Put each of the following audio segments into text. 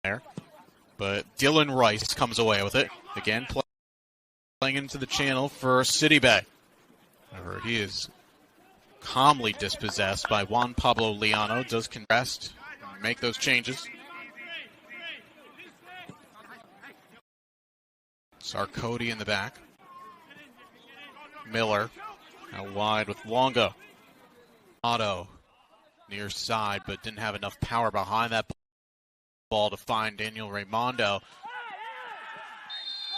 there. But Dylan Rice comes away with it. Again, playing into the channel for City Bay. However, he is calmly dispossessed by Juan Pablo Leaño. Does contest and make those changes. Sarkody in the back. Miller out wide with Longo. Otto near side, but didn't have enough power behind that ball to find Daniel Raimondo.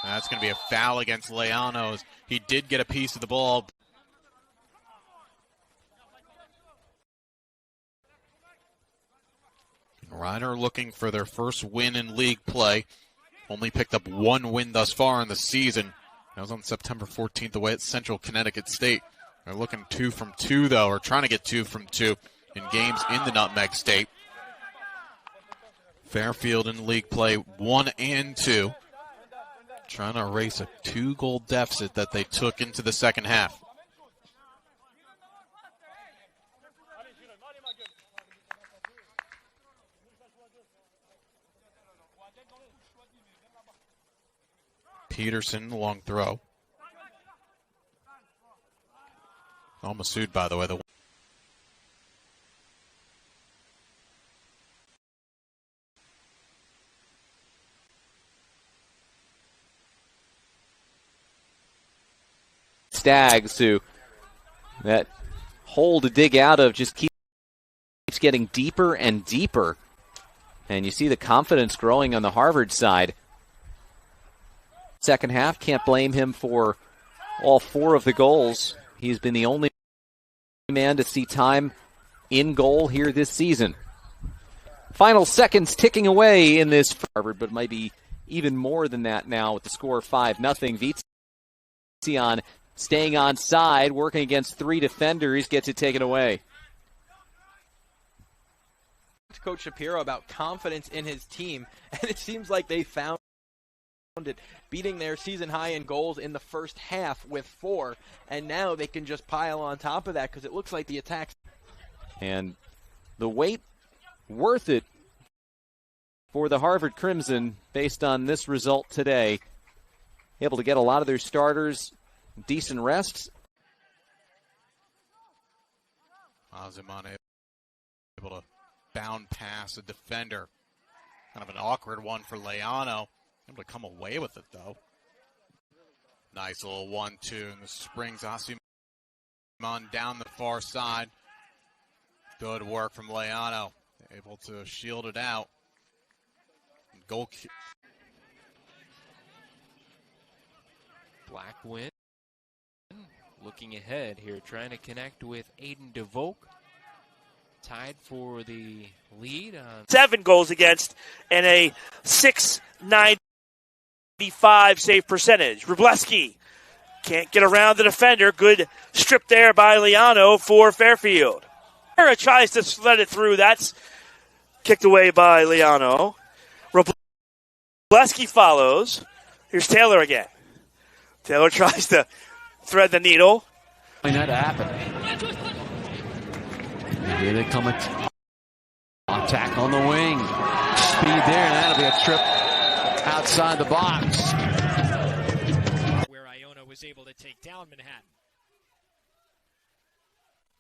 That's going to be a foul against Leaño. He did get a piece of the ball. Ryder looking for their first win in league play. Only picked up one win thus far in the season. That was on September 14th away at Central Connecticut State. They're looking 2 from 2, though, or trying to get 2 from 2 in games in the Nutmeg State. Fairfield in league play 1 and 2. Trying to erase a 2-goal deficit that they took into the second half. Peterson, long throw. Almost sued, by the way. Stags, who that hole to dig out of just keeps getting deeper and deeper. And you see the confidence growing on the Harvard side. Second half, can't blame him for all 4 of the goals. He's been the only man to see time in goal here this season. Final seconds ticking away in this Harvard, but might be even more than that now with the score 5-0. Vizzion staying on side, working against 3 defenders, gets it taken away. Coach Shapiro about confidence in his team, and it seems like they found it, beating their season high in goals in the first half with 4, and now they can just pile on top of that because it looks like the attacks. And the wait, worth it for the Harvard Crimson based on this result today. Able to get a lot of their starters decent rests. Azuman able to bound pass a defender. Kind of an awkward one for Leaño. Able to come away with it, though. Nice little 1-2, and the springs Azuman down the far side. Good work from Leaño. Able to shield it out. Goal. Blackwind looking ahead here, trying to connect with Aiden DeVoke. Tied for the lead on 7 goals against and a .695 save percentage. Wróblewski can't get around the defender. Good strip there by Leaño for Fairfield. Carrera tries to sled it through. That's kicked away by Leaño. Wróblewski follows. Here's Taylor again. Taylor tries to thread the needle. That happened. Here they come. Attack on the wing. Speed there, and that'll be a trip outside the box. Where Iona was able to take down Manhattan.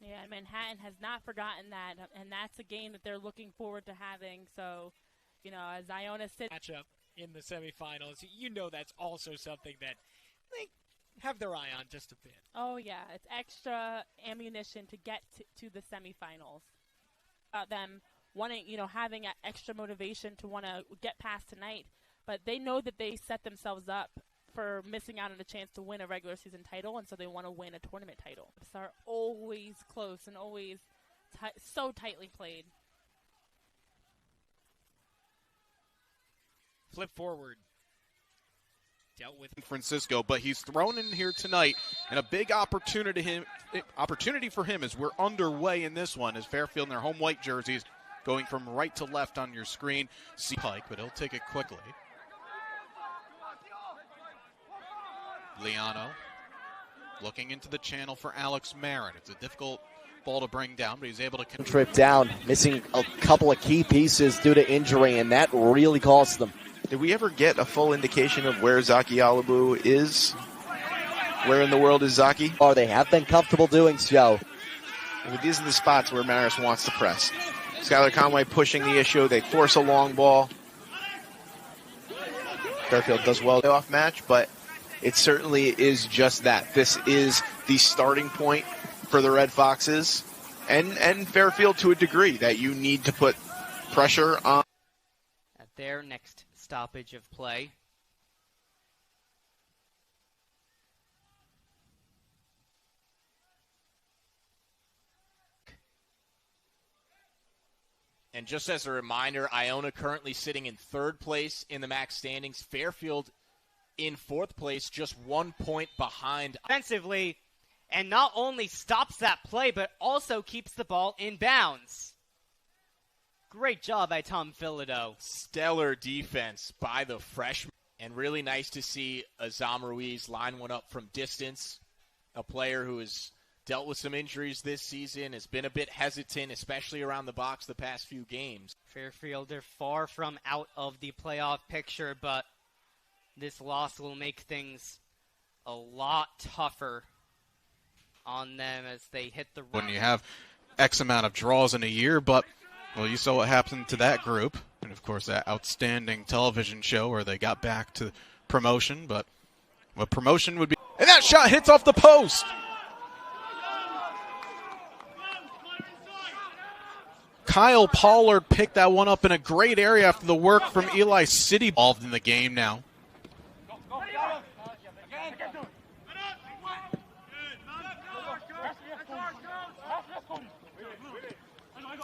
Yeah, Manhattan has not forgotten that, and that's a game that they're looking forward to having. So, you know, as Iona sits Matchup in the semifinals, you know that's also something that they have their eye on just a bit. Oh, yeah, it's extra ammunition to get to the semifinals. Them wanting, you know, having extra motivation to want to get past tonight, but they know that they set themselves up for missing out on a chance to win a regular season title, and so they want to win a tournament title. They are always close and always so tightly played. Flip forward. Dealt with Francisco, but he's thrown in here tonight, and a big opportunity for him as we're underway in this one, as Fairfield in their home white jerseys going from right to left on your screen. See Pike, but he'll take it quickly. Leaño looking into the channel for Alex Marin. It's a difficult ball to bring down, but he's able to trip down, missing a couple of key pieces due to injury, and that really cost them. Did we ever get a full indication of where Zaki Alibu is? Where in the world is Zaki? Or they have been comfortable doing so. I mean, these are the spots where Maris wants to press. Skylar Conway pushing the issue. They force a long ball. Fairfield does well off match, but it certainly is just that. This is the starting point for the Red Foxes and Fairfield to a degree that you need to put pressure on. At their next stoppage of play. And just as a reminder, Iona currently sitting in third place in the MAC standings. Fairfield in fourth place, just 1 point behind. Offensively, and not only stops that play, but also keeps the ball in bounds. Great job by Tom Philadeau. Stellar defense by the freshman. And really nice to see Azam Ruiz line one up from distance. A player who has dealt with some injuries this season, has been a bit hesitant, especially around the box the past few games. Fairfield are far from out of the playoff picture, but this loss will make things a lot tougher on them as they hit the when you have X amount of draws in a year, but well, you saw what happened to that group, and of course that outstanding television show where they got back to promotion, but what promotion would be. And that shot hits off the post. Kyle Pollard picked that one up in a great area after the work from Eli City. Involved in the game now.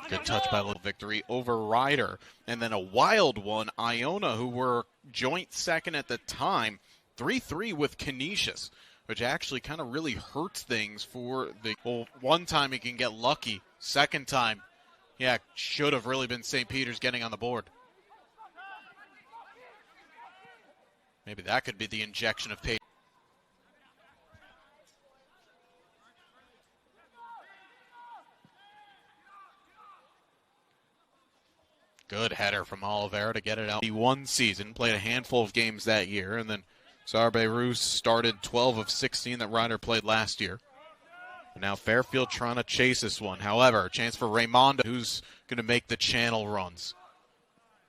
Good touch by Little Victory over Ryder. And then a wild one, Iona, who were joint second at the time, 3-3 with Canisius, which actually kind of really hurts things for the well, one time he can get lucky. Second time, yeah, should have really been St. Peter's getting on the board. Maybe that could be the injection of patience. Good header from Oliveira to get it out. He one season, played a handful of games that year, and then Sarbe Roos started 12 of 16 that Ryder played last year. And now Fairfield trying to chase this one. However, a chance for Raymondo, who's going to make the channel runs.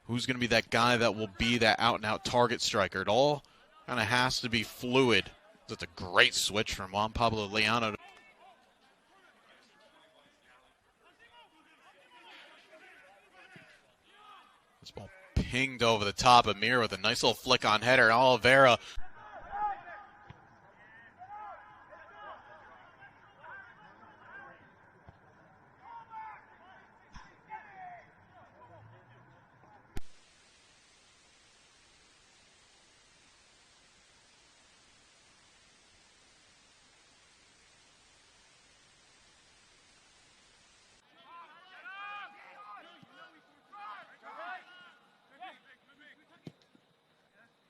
Who's going to be that guy that will be that out-and-out target striker? It all kind of has to be fluid. That's a great switch from Juan Pablo Leano. This ball pinged over the top. Amir with a nice little flick on header. Oliveira.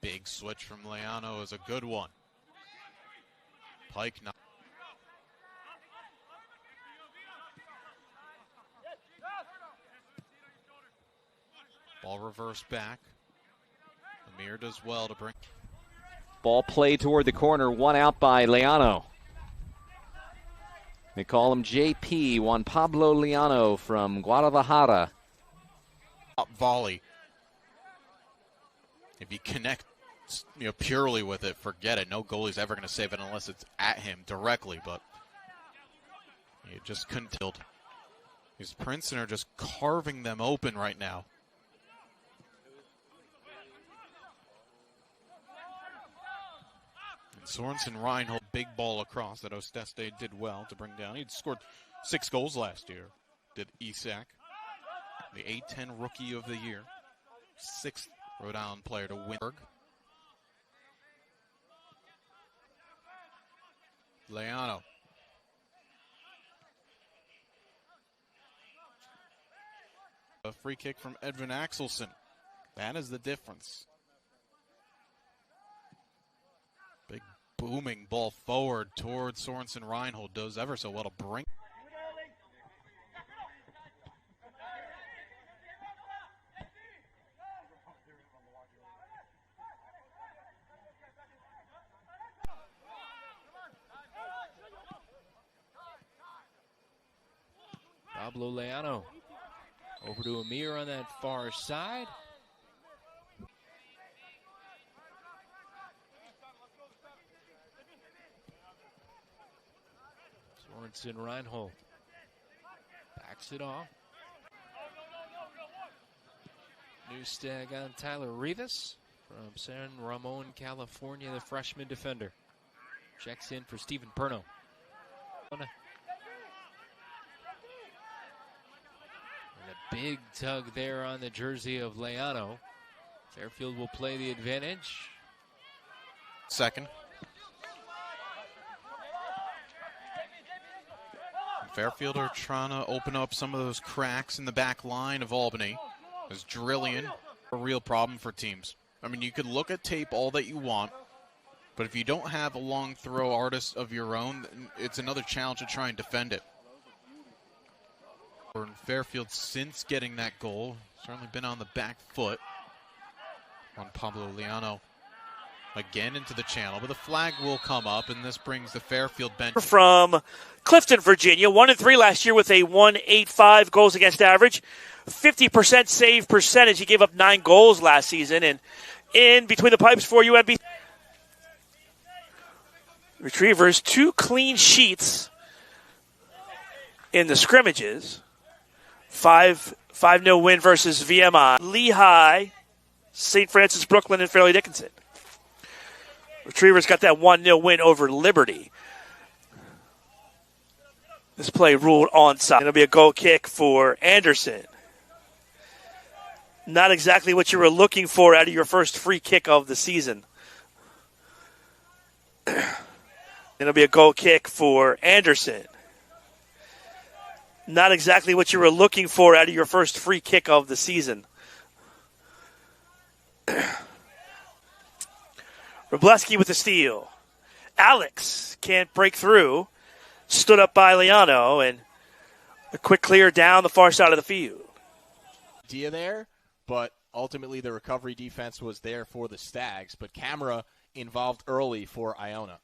Big switch from Leano is a good one. Pike now. Ball reversed back. Amir does well to bring. Ball played toward the corner, one out by Leano. They call him JP, Juan Pablo Leano from Guadalajara. Up volley. If you connect purely with it, forget it. No goalie's ever going to save it unless it's at him directly, but you just couldn't tilt. These Princeton are just carving them open right now. And Sorensen Reinhold, big ball across that Osteste did well to bring down. He'd scored 6 goals last year, did Isak, the A10 Rookie of the Year, 6th Rhode Island player to win. Leano. A free kick from Edvin Axelson. That is the difference. Big booming ball forward towards Sorensen Reinhold. Does ever so well to bring. Pablo Leano over to Amir on that far side. Sorensen Reinhold backs it off. New stag on Tyler Rivas from San Ramon, California, the freshman defender. Checks in for Stephen Perno. And a big tug there on the jersey of Leano. Fairfield will play the advantage. Second. Fairfield are trying to open up some of those cracks in the back line of Albany. Is drilling a real problem for teams. I mean, you could look at tape all that you want, but if you don't have a long throw artist of your own, it's another challenge to try and defend it. Fairfield, since getting that goal, certainly been on the back foot on Pablo Leano. Again into the channel, but the flag will come up, and this brings the Fairfield bench. From Clifton, Virginia, 1-3 last year with a 1.85 goals against average, 50% save percentage. He gave up 9 goals last season, and in between the pipes for UMB. Retrievers, 2 clean sheets in the scrimmages. 5-0 win versus VMI. Lehigh, St. Francis, Brooklyn, and Fairleigh Dickinson. Retrievers got that 1-0 win over Liberty. This play ruled onside. It'll be a goal kick for Anderson. Not exactly what you were looking for out of your first free kick of the season. It'll be a goal kick for Anderson. Not exactly what you were looking for out of your first free kick of the season. Robleski with the steal. Alex can't break through. Stood up by Leano, and a quick clear down the far side of the field. Idea there, but ultimately the recovery defense was there for the Stags, but camera involved early for Iona.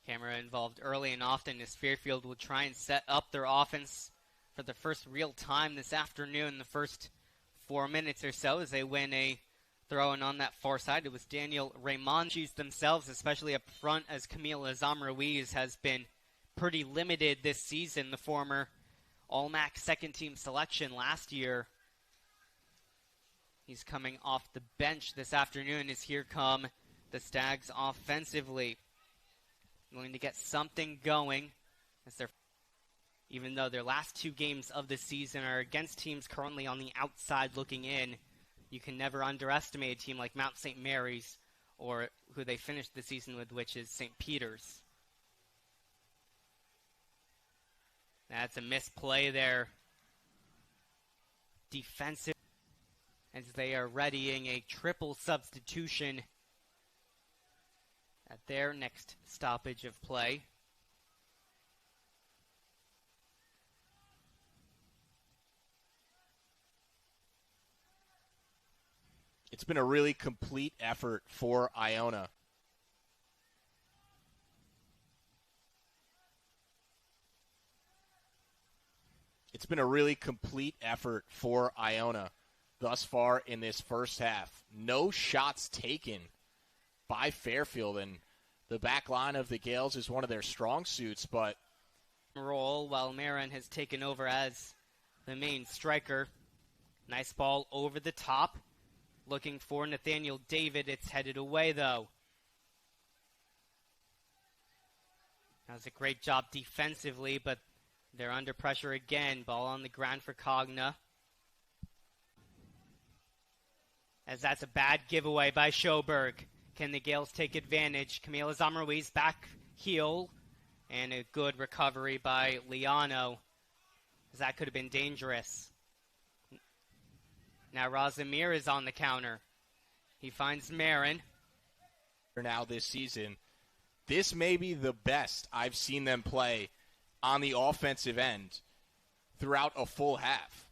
Camera involved early and often as Fairfield will try and set up their offense for the first real time this afternoon, the first 4 minutes or so, as they win a throw in on that far side. It was Daniel Raymondes themselves, especially up front, as Camille Azam-Ruiz has been pretty limited this season. The former All-MAC second-team selection last year. He's coming off the bench this afternoon as here come the Stags offensively. Going to get something going as they're, even though their last 2 games of the season are against teams currently on the outside looking in. You can never underestimate a team like Mount St. Mary's or who they finished the season with, which is St. Peter's. That's a misplay there. Defensive as they are readying a triple substitution at their next stoppage of play. It's been a really complete effort for Iona. It's been a really complete effort for Iona thus far in this first half. No shots taken by Fairfield, and the back line of the Gales is one of their strong suits, but roll while Marin has taken over as the main striker. Nice ball over the top. Looking for Nathaniel David. It's headed away, though. That was a great job defensively, but they're under pressure again. Ball on the ground for Cogna. As that's a bad giveaway by Schoberg. Can the Gales take advantage? Camille Azam-Ruiz back heel. And a good recovery by Leano. As that could have been dangerous. Now Razimir is on the counter. He finds Marin. Now this season, this may be the best I've seen them play on the offensive end throughout a full half.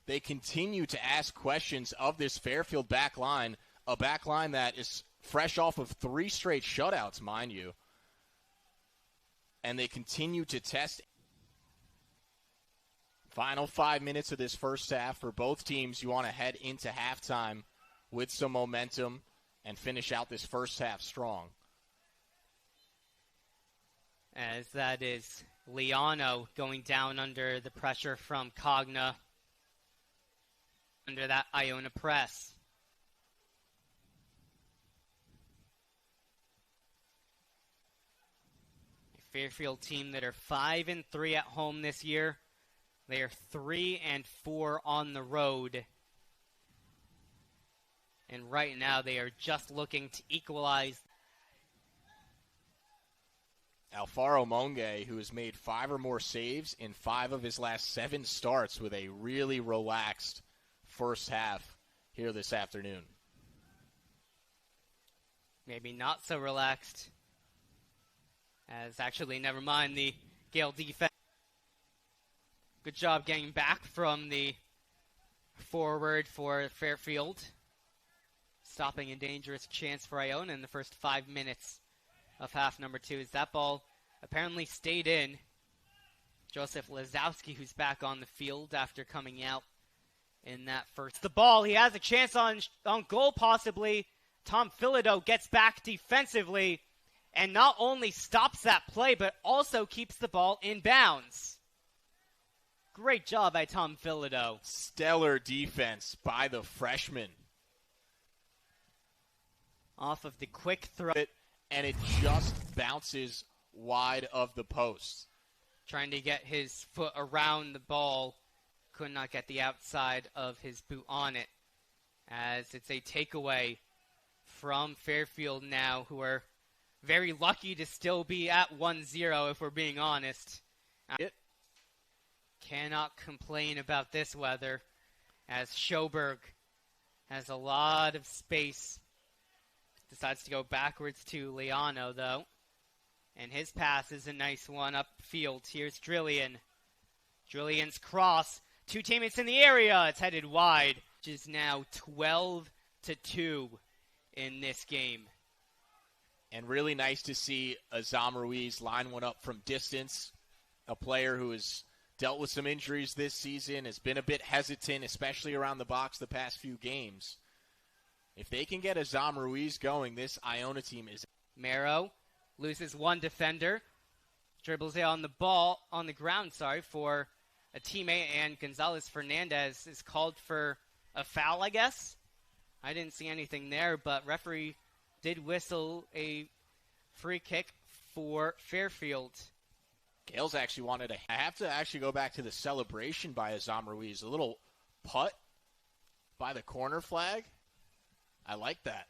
They continue to ask questions of this Fairfield back line, a back line that is fresh off of 3 straight shutouts, mind you. And they continue to test. Final 5 minutes of this first half for both teams. You want to head into halftime with some momentum and finish out this first half strong. As that is Leaño going down under the pressure from Cogna, under that Iona press. A Fairfield team that are 5-3 at home this year. They are 3-4 on the road. And right now they are just looking to equalize. Alfaro Monge, who has made 5 or more saves in 5 of his last 7 starts with a really relaxed first half here this afternoon. Maybe not so relaxed. As actually, never mind the Gale defense. Good job getting back from the forward for Fairfield. Stopping a dangerous chance for Iona in the first 5 minutes of half number 2. As that ball apparently stayed in. Joseph Lazowski, who's back on the field after coming out in that first. The ball, he has a chance on goal possibly. Tom Philodeau gets back defensively and not only stops that play, but also keeps the ball in bounds. Great job by Tom Philodeau. Stellar defense by the freshman. Off of the quick throw. And it just bounces wide of the post. Trying to get his foot around the ball. Could not get the outside of his boot on it. As it's a takeaway from Fairfield now, who are very lucky to still be at 1-0 if we're being honest. Cannot complain about this weather, as Schoberg has a lot of space. Decides to go backwards to Leaño, though. And his pass is a nice one upfield. Here's Drillian. Drillian's cross. 2 teammates in the area. It's headed wide. Which is now 12-2 in this game. And really nice to see Azam Ruiz line one up from distance. A player who has dealt with some injuries this season, has been a bit hesitant, especially around the box the past few games. If they can get Azam Ruiz going, this Iona team is... Mero loses one defender. Dribbles it on the ground, for a teammate, and Gonzalez Fernandez is called for a foul, I guess. I didn't see anything there, but referee did whistle a free kick for Fairfield. Gales actually wanted to... I have to actually go back to the celebration by Azam Ruiz. A little putt by the corner flag. I like that.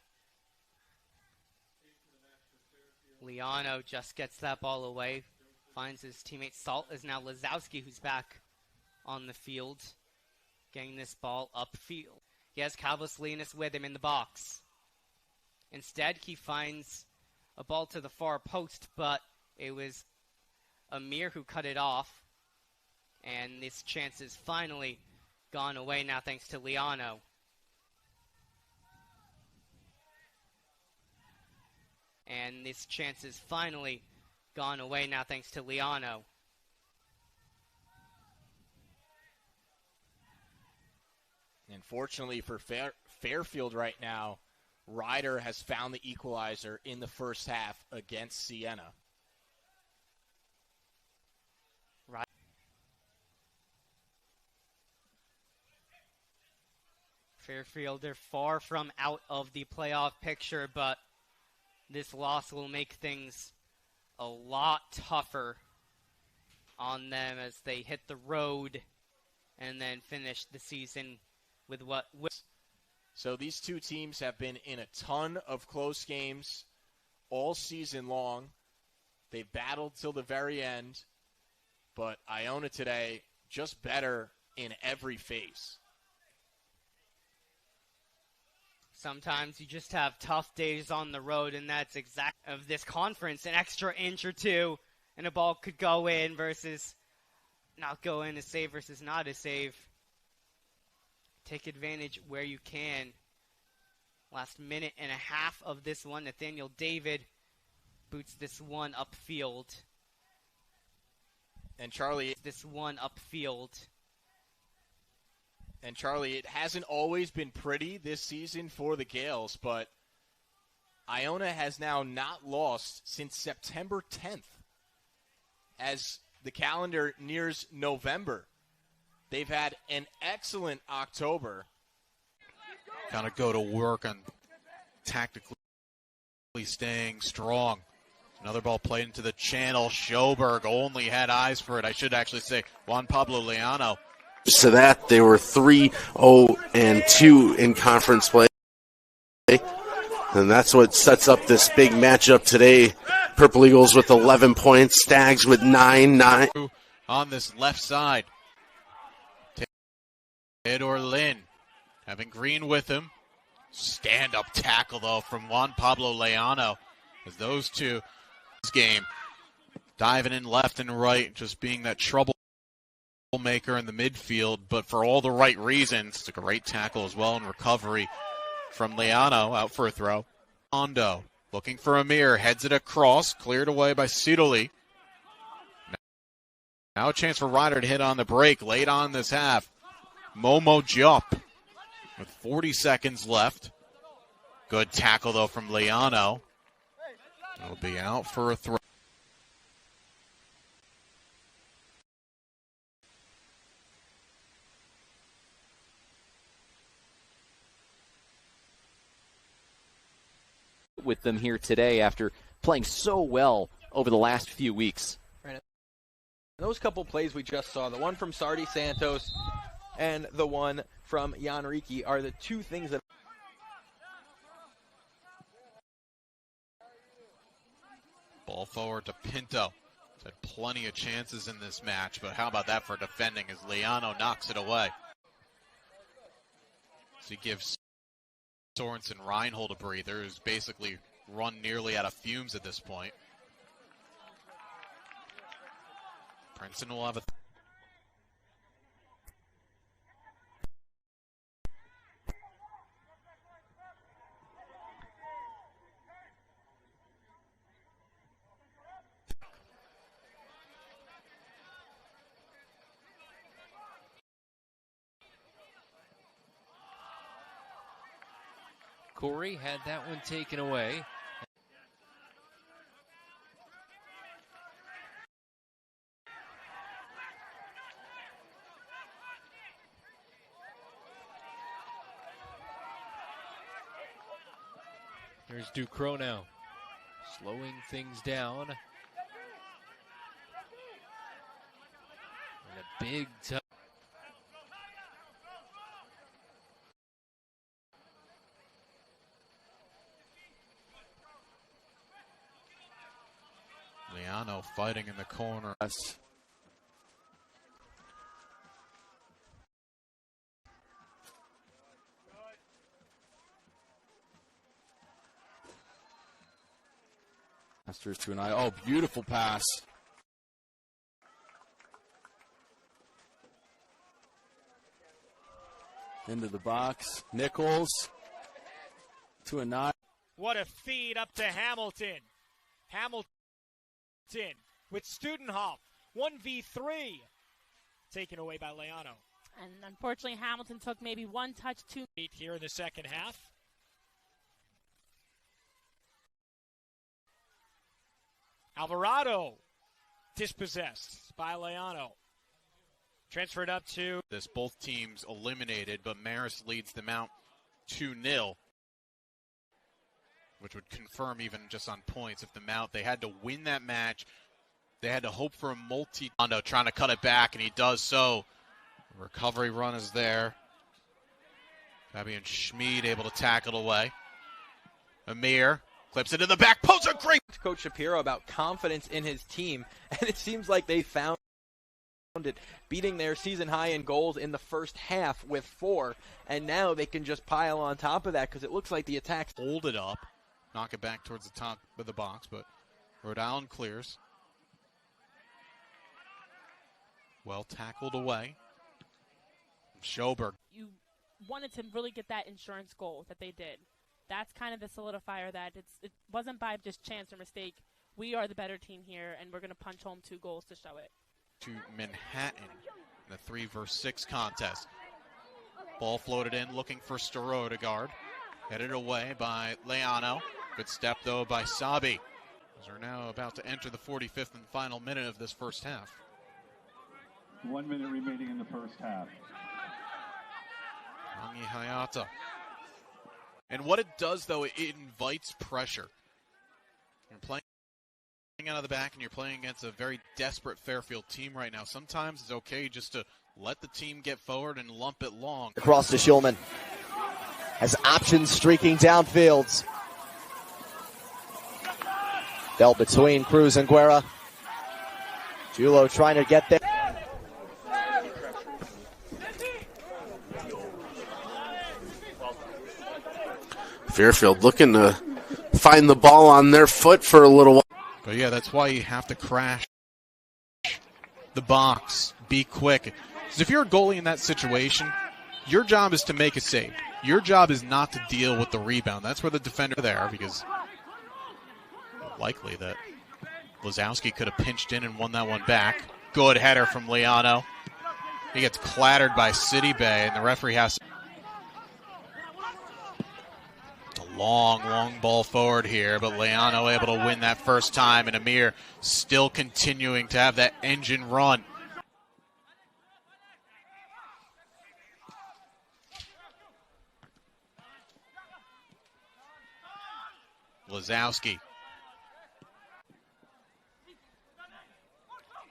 Leaño just gets that ball away. Finds his teammate Salt. Is now Lazowski, who's back on the field. Getting this ball upfield. He has Calvus Linus with him in the box. Instead, he finds a ball to the far post, but it was Amir who cut it off. And this chance is finally gone away now thanks to Leaño. And this chance is finally gone away now thanks to Leaño. And fortunately for Fairfield right now, Ryder has found the equalizer in the first half against Siena. Fairfield, they're far from out of the playoff picture, but this loss will make things a lot tougher on them as they hit the road and then finish the season with what... So these two teams have been in a ton of close games all season long. They've battled till the very end, but Iona today just better in every phase. Sometimes you just have tough days on the road, and that's exact of this conference. An extra inch or two, and a ball could go in versus not go in, a save versus not a save. Take advantage where you can. Last minute and a half of this one, Nathaniel David boots this one upfield. And Charlie... This one upfield. And Charlie, it hasn't always been pretty this season for the Gales, but Iona has now not lost since September 10th. As the calendar nears November, they've had an excellent October. Kind of go to work on tactically staying strong. Another ball played into the channel. Schoberg only had eyes for it. I should actually say Juan Pablo Leano. So that they were 3-0-2 in conference play. And that's what sets up this big matchup today. Purple Eagles with 11 points, Stags with 9. On this left side. Theodore Lynn having Green with him. Stand-up tackle, though, from Juan Pablo Leano. As those two, this game, diving in left and right, just being that troublemaker in the midfield, but for all the right reasons. It's a great tackle as well in recovery from Leano, out for a throw. Hondo looking for Amir, heads it across, cleared away by Sidoli. Now a chance for Ryder to hit on the break late on this half. Momo Jup with 40 seconds left. Good tackle, though, from Leano. It'll be out for a throw. With them here today after playing so well over the last few weeks. Right. Those couple plays we just saw, the one from Sardi Santos and the one from Jan Riki, are the two things that Ball forward to Pinto. He's had plenty of chances in this match, but how about that for defending as Leano knocks it away. So he gives Sorensen Reinhold a breather, who's basically run nearly out of fumes at this point. Princeton will have a Corey had that one taken away. There's Ducro now, slowing things down. And a big touch. Leano fighting in the corner. Masters to an eye. Oh, beautiful pass. Into the box. Nichols to a 9. What a feed up to Hamilton. Hamilton with Studenhoff. 1v3. Taken away by Leano. And unfortunately, Hamilton took maybe one touch too. Here in the second half. Alvarado dispossessed by Leano. Transferred up to this. Both teams eliminated, but Marist leads them out 2-0, which would confirm even just on points if the Mount, they had to win that match. They had to hope for a Hondo trying to cut it back, and he does so. Recovery run is there. Fabian Schmid able to tackle away. Amir clips it in the back post. A great Coach Shapiro about confidence in his team, and it seems like they found it, beating their season high in goals in the first half with 4, and now they can just pile on top of that because it looks like the attacks hold it up, knock it back towards the top of the box, but Rhode Island clears. Well tackled away. Schoberg. You wanted to really get that insurance goal that they did. That's kind of the solidifier that it wasn't by just chance or mistake. We are the better team here, and we're going to punch home 2 goals to show it. To Manhattan in the 3-versus-6 contest. Ball floated in, looking for Storrow to guard. Headed away by Leano. Good step, though, by Sabi. We're now about to enter the 45th and final minute of this first half. 1 minute remaining in the first half. Angi Hayata. And what it does, though, it invites pressure. You're playing out of the back and you're playing against a very desperate Fairfield team right now. Sometimes it's okay just to let the team get forward and lump it long. Across to Schulman. Has options streaking downfield. Dealt between Cruz and Guerra. Julo trying to get there. Fairfield looking to find the ball on their foot for a little while. But yeah, that's why you have to crash the box, be quick. Because if you're a goalie in that situation, your job is to make a save. Your job is not to deal with the rebound. That's where the defender there, because likely that Lazowski could have pinched in and won that one back. Good header from Leano. He gets clattered by City Bay, and the referee has to. It's a long ball forward here, but Leano able to win that first time, and Amir still continuing to have that engine run. Lazowski.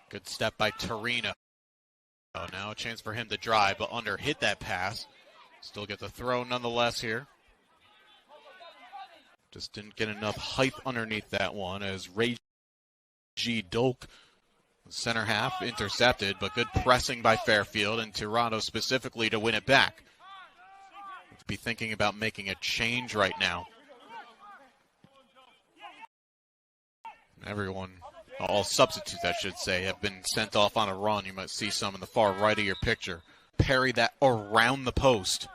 Good step by Torino. Oh, now a chance for him to drive, but under hit that pass. Still gets a throw nonetheless here. Just didn't get enough height underneath that one as Reggie Dolk, center half, intercepted, but good pressing by Fairfield and Toronto specifically to win it back. Let's be thinking about making a change right now. Everyone, all substitutes I should say, have been sent off on a run. You might see some in the far right of your picture. Parry that around the post.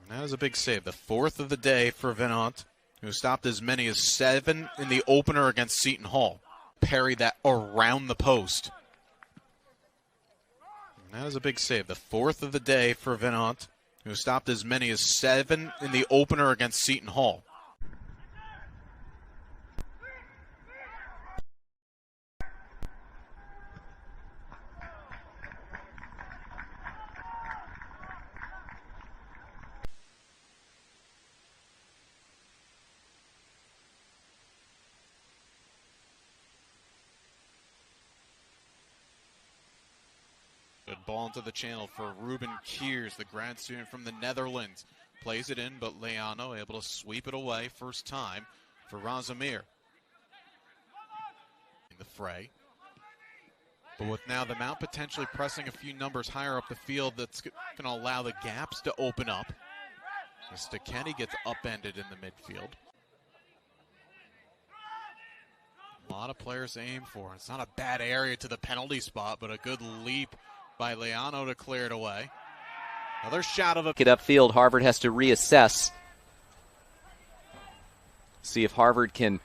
And that is a big save. The fourth of the day for Venant, who stopped as many as 7 in the opener against Seton Hall. Parry that around the post. And that is a big save. The fourth of the day for Venant, who stopped as many as 7 in the opener against Seton Hall. Good ball into the channel for Ruben Kiers, the grad student from the Netherlands. Plays it in, but Leano able to sweep it away first time for Razumir. In the fray. But with now the Mount potentially pressing a few numbers higher up the field, that's going to allow the gaps to open up. As Stekeni gets upended in the midfield. A lot of players aim for. It's not a bad area to the penalty spot, but a good leap by Leano to clear it away. Another shot of a... Get upfield, Harvard has to reassess. See if Harvard can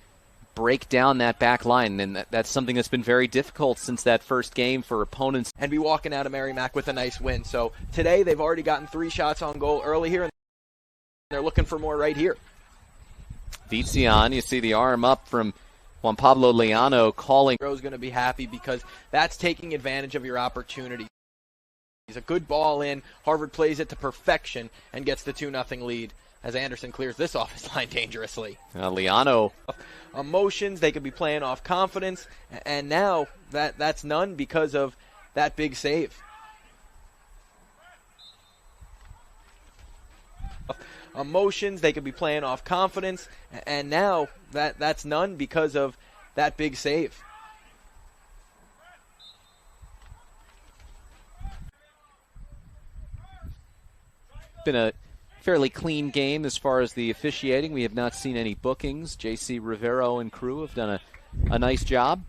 break down that back line, and that's something that's been very difficult since that first game for opponents. And be walking out of Merrimack with a nice win. So today they've already gotten 3 shots on goal early here, and they're looking for more right here. Vizian, you see the arm up from Juan Pablo Leano calling. Rose going to be happy because that's taking advantage of your opportunity. He's a good ball in. Harvard plays it to perfection and gets the 2-0 lead as Anderson clears this off his line dangerously. Leano. Emotions, they could be playing off confidence, and now that's none because of that big save. Emotions, they could be playing off confidence, and now that's none because of that big save. Been a fairly clean game as far as the officiating. We have not seen any bookings. JC Rivero and crew have done a nice job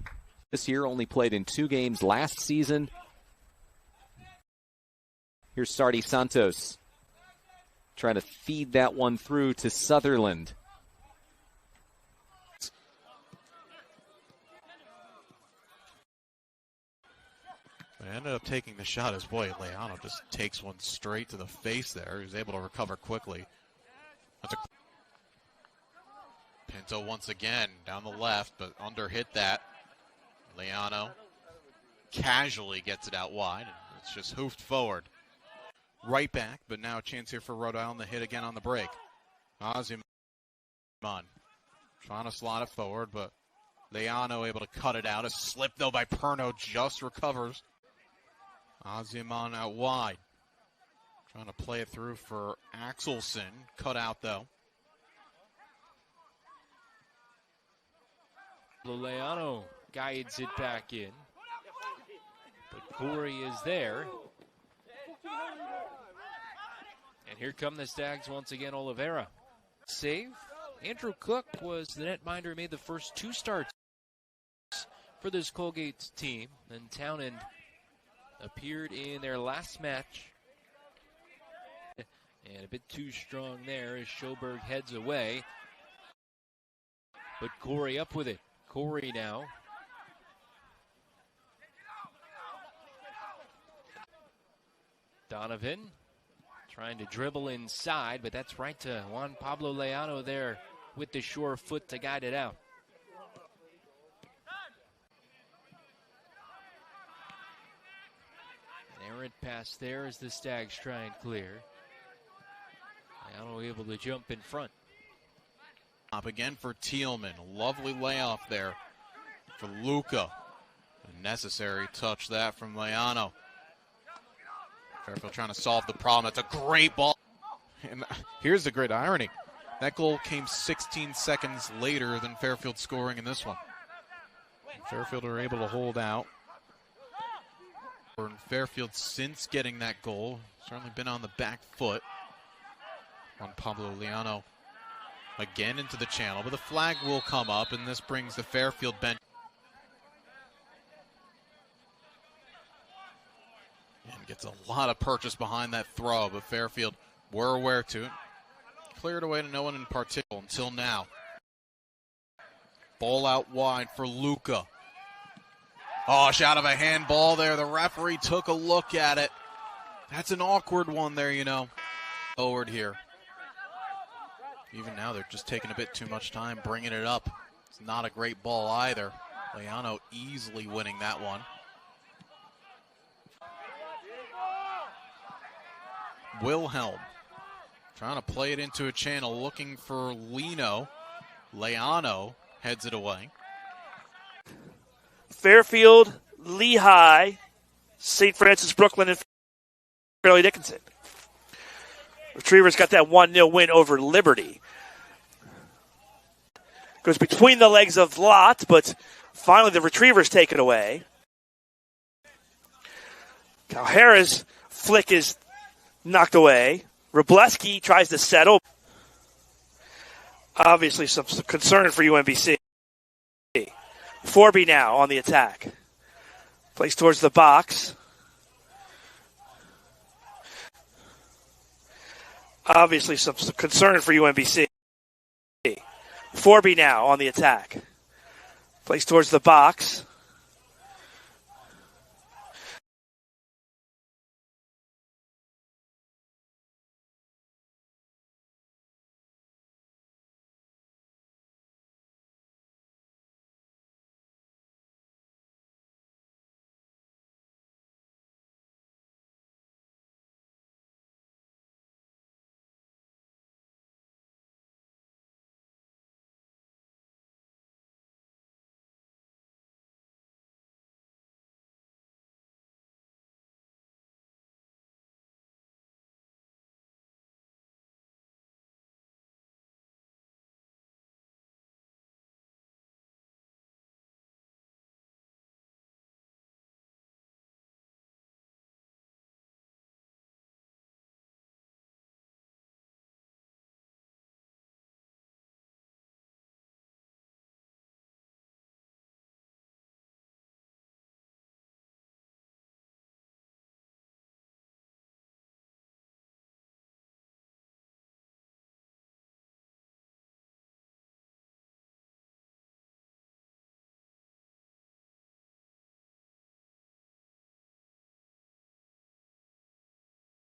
this year. Only played in 2 games last season. Here's Sardi Santos trying to feed that one through to Sutherland. They ended up taking the shot as boy. Leano just takes one straight to the face there. He was able to recover quickly. That's a Pinto once again down the left, but under hit that. Leano casually gets it out wide. And it's just hoofed forward. Right back, but now a chance here for Rhode Island to hit again on the break. Aziman trying to slot it forward, but Leano able to cut it out. A slip, though, by Perno, just recovers. Aziman out wide. Trying to play it through for Axelson. Cut out, though. Leano guides it back in. But Corey is there. And here come the Stags once again, Oliveira. Save. Andrew Cook was the netminder who made the first 2 starts for this Colgate team. And Townend appeared in their last match. And a bit too strong there as Schoberg heads away. But Corey up with it. Corey now. Donovan trying to dribble inside, but that's right to Juan Pablo Leano there with the sure foot to guide it out. An errant pass there as the Stags try and clear. Leano able to jump in front. Up again for Thielman. Lovely layoff there for Luca. A necessary touch that from Leano. Fairfield trying to solve the problem. That's a great ball. And here's the great irony. That goal came 16 seconds later than Fairfield scoring in this one. Fairfield are able to hold out. Fairfield, since getting that goal, certainly been on the back foot. On Pablo Leano again into the channel, but the flag will come up, and this brings the Fairfield bench. And gets a lot of purchase behind that throw, but Fairfield were aware to it. Cleared away to no one in particular until now. Ball out wide for Luca. Oh, shot of a handball there. The referee took a look at it. That's an awkward one there, you know. Forward here. Even now, they're just taking a bit too much time bringing it up. It's not a great ball either. Leano easily winning that one. Wilhelm trying to play it into a channel, looking for Lino. Leano heads it away. Fairfield, Lehigh, St. Francis, Brooklyn, and Fairleigh Dickinson. Retrievers got that 1-0 win over Liberty. Goes between the legs of Lott, but finally the Retrievers take it away. Calhera's flick is knocked away. Wrobleski tries to settle. Obviously some concern for UMBC. Forby now on the attack. Plays towards the box. Obviously some concern for UMBC. Forby now on the attack. Plays towards the box.